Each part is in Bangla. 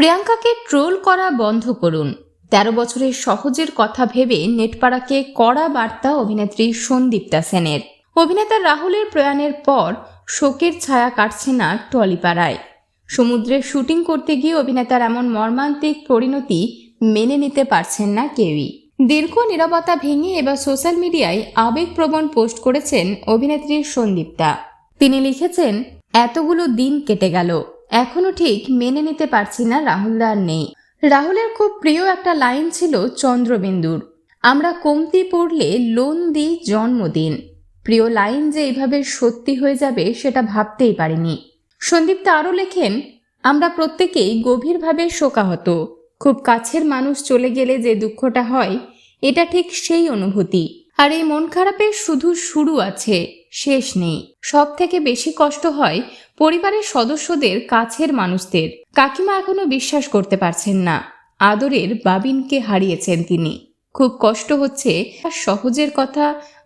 প্রিয়াঙ্কাকে ট্রোল করা বন্ধ করুন। ১৩ বছরের সহজের কথা ভেবে নেটপাড়াকে কড়া বার্তা অভিনেত্রী সন্দীপ্তা সেনের। অভিনেতা রাহুলের প্রয়াণের পর শোকের ছায়া কাটছে না টলিপাড়ায়। সমুদ্রে শুটিং করতে গিয়ে অভিনেতার এমন মর্মান্তিক পরিণতি মেনে নিতে পারছেন না কেউই। দীর্ঘ নীরবতা ভেঙে এবার সোশ্যাল মিডিয়ায় আবেগপ্রবণ পোস্ট করেছেন অভিনেত্রী সন্দীপ্তা। তিনি লিখেছেন, এতগুলো দিন কেটে গেল, এখনো ঠিক মেনে নিতে পারছি না রাহুলদা আর নেই। রাহুলের খুব প্রিয় একটা লাইন ছিল চন্দ্রবিন্দুর, আমরা কমতি পড়লে লোন দিই জন্মদিন। প্রিয় লাইন যে এইভাবে সত্যি হয়ে যাবে সেটা ভাবতেই পারিনি। সন্দীপ্তা আরও লেখেন, আমরা প্রত্যেকেই গভীরভাবে শোকাহত। খুব কাছের মানুষ চলে গেলে যে দুঃখটা হয়, এটা ঠিক সেই অনুভূতি। আর এই মন খারাপের শুধু শুরু আছে, শেষ নেই। সব থেকে বেশি কষ্ট হয় পরিবারের সদস্যদের, কাছের মানুষদের। কাকিমা এখনো বিশ্বাস করতে পারছেন না, আদরের বাবিনকে হারিয়েছেন তিনি। খুব কষ্ট হচ্ছে সহজের কথা,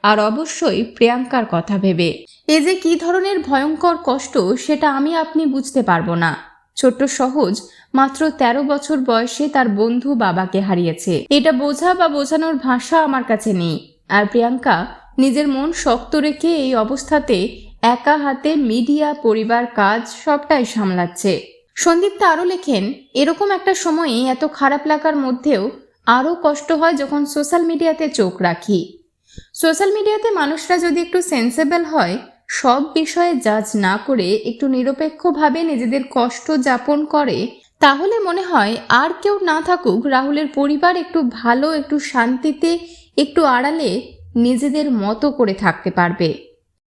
আর অবশ্যই প্রিয়াঙ্কার কথা ভেবে। এ যে কি ধরনের ভয়ঙ্কর কষ্ট সেটা আমি আপনি বুঝতে পারবো না। ছোট্ট সহজ মাত্র ১৩ বছর বয়সে তার বন্ধু বাবাকে হারিয়েছে। এটা বোঝা বা বোঝানোর ভাষা আমার কাছে নেই। আর প্রিয়াঙ্কা নিজের মন শক্ত রেখে এই অবস্থাতে একা হাতে মিডিয়া, পরিবার, কাজ সবটাই সামলাচ্ছে। সন্দীপ্তা আরও লেখেন, এরকম একটা সময়ে এত খারাপ লাগার মধ্যেও আরও কষ্ট হয় যখন সোশ্যাল মিডিয়াতে চোখ রাখি। সোশ্যাল মিডিয়াতে মানুষরা যদি একটু সেন্সেবল হয়, সব বিষয়ে জাজ না করে একটু নিরপেক্ষভাবে নিজেদের কষ্ট যাপন করে, তাহলে মনে হয় আর কেউ না থাকুক, রাহুলের পরিবার একটু ভালো, একটু শান্তিতে, একটু আড়ালে নিজেদের মতো করে থাকতে পারবে।